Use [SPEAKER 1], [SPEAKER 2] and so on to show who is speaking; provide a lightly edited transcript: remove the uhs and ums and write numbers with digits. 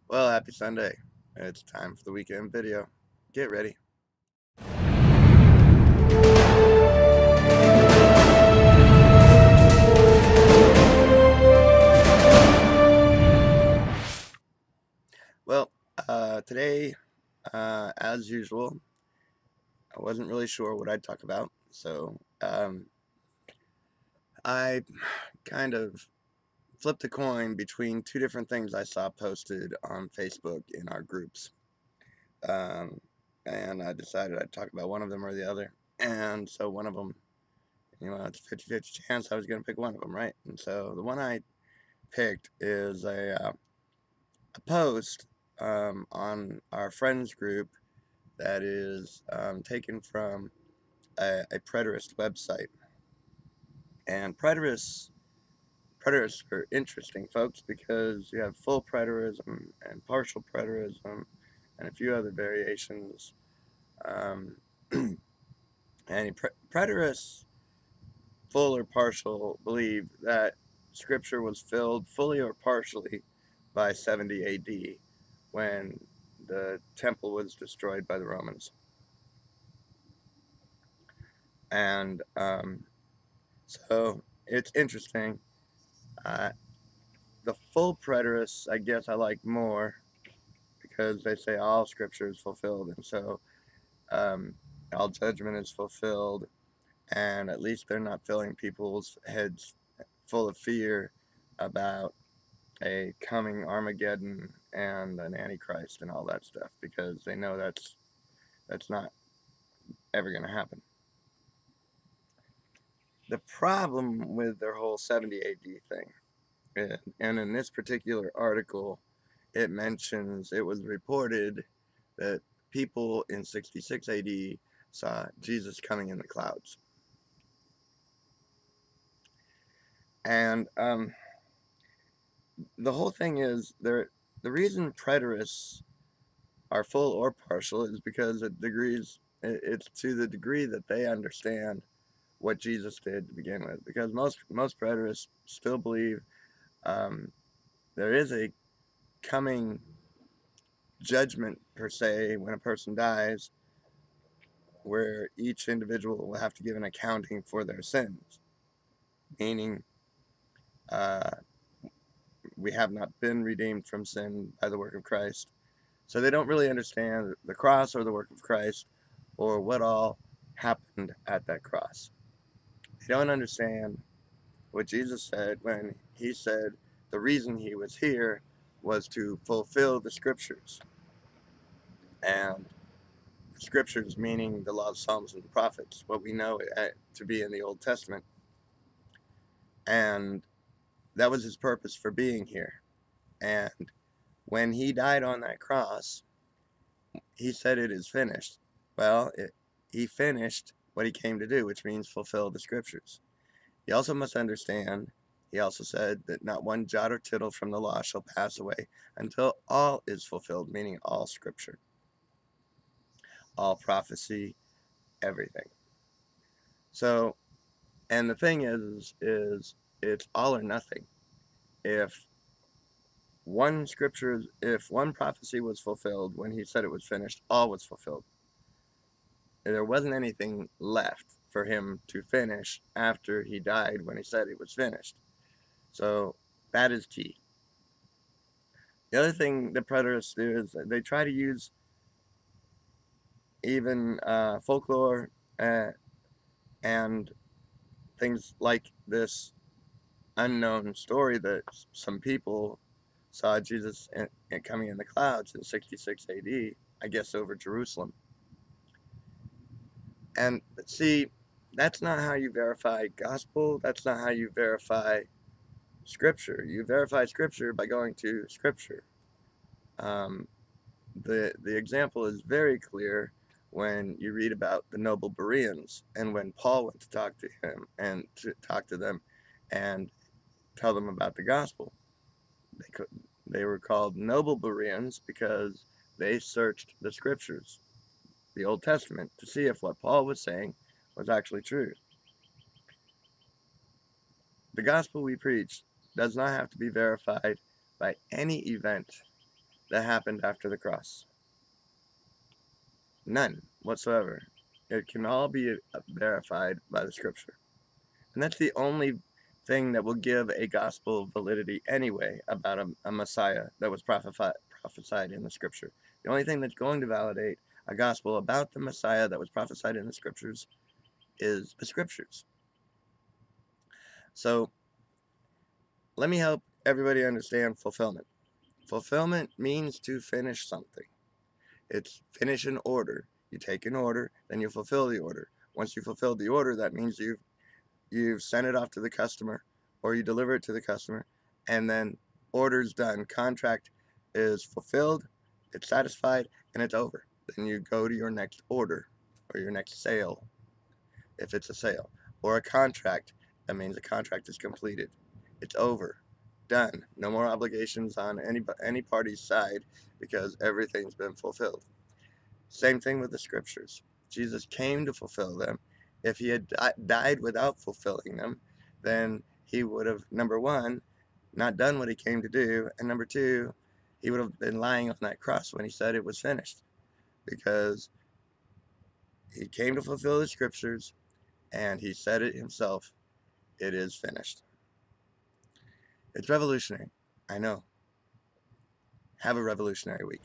[SPEAKER 1] Well, happy Sunday. It's time for the weekend video. Get ready. Well, today, as usual, I wasn't really sure what I'd talk about, so I kind of flipped a coin between two different things I saw posted on Facebook in our groups. Um, and I decided I'd talk about one of them or the other. And so one of them, it's a 50-50 chance I was going to pick one of them, right? And so the one I picked is a post on our friends group that is taken from a preterist website. And preterists are interesting, folks, because you have full preterism and partial preterism and a few other variations. Um, and preterists, full or partial, believe that Scripture was filled fully or partially by 70 AD when the temple was destroyed by the Romans. And so it's interesting. Uh, the full preterists, I guess I like more because they say all Scripture is fulfilled, and so um, all judgment is fulfilled, and at least they're not filling people's heads full of fear about a coming Armageddon and an Antichrist and all that stuff, because they know that's not ever going to happen. The problem with their whole 70 AD thing, and in this particular article, it mentions it was reported that people in 66 AD saw Jesus coming in the clouds. And the whole thing is, the reason preterists are full or partial is because it's to the degree that they understand what Jesus did to begin with. Because most preterists still believe there is a coming judgment, per se, when a person dies, where each individual will have to give an accounting for their sins, meaning we have not been redeemed from sin by the work of Christ. So they don't really understand the cross or the work of Christ or what all happened at that cross. They don't understand what Jesus said when he said the reason he was here was to fulfill the scriptures. And the scriptures meaning the law, Psalms, and the prophets, what we know to be in the Old Testament. And that was his purpose for being here. And when he died on that cross, he said it is finished. Well, he finished what he came to do, which means fulfill the scriptures. He also must understand, he also said that not one jot or tittle from the law shall pass away until all is fulfilled, meaning all scripture, all prophecy, everything. So, and the thing is it's all or nothing. If one prophecy was fulfilled when he said it was finished, all was fulfilled. There wasn't anything left for him to finish after he died when he said it was finished. So that is key. The other thing the preterists do is they try to use even folklore and things like this unknown story that some people saw Jesus coming in the clouds in 66 AD, I guess over Jerusalem. And see, that's not how you verify gospel. That's not how you verify scripture. You verify scripture by going to scripture. The example is very clear when you read about the noble Bereans and when Paul went to talk to him and to talk to them and tell them about the gospel. They were called noble Bereans because they searched the scriptures, the Old Testament, to see if what Paul was saying was actually true. The gospel we preach does not have to be verified by any event that happened after the cross. None whatsoever. It can all be verified by the scripture. And that's the only thing that will give a gospel validity anyway about a Messiah that was prophesied in the scripture. The only thing that's going to validate a gospel about the Messiah that was prophesied in the scriptures is the scriptures. So let me help everybody understand fulfillment. Fulfillment means to finish something. It's finish an order. You take an order, then you fulfill the order. Once you fulfill the order, that means you've sent it off to the customer, or you deliver it to the customer, and then order's done. Contract is fulfilled, it's satisfied, and it's over. Then you go to your next order or your next sale, if it's a sale, or a contract. That means the contract is completed. It's over, done. No more obligations on any party's side because everything's been fulfilled. Same thing with the scriptures. Jesus came to fulfill them. If he had died without fulfilling them, then he would have, number one, not done what he came to do, and number two, he would have been lying on that cross when he said it was finished, because he came to fulfill the scriptures, and he said it himself, it is finished. It's revolutionary, I know. Have a revolutionary week.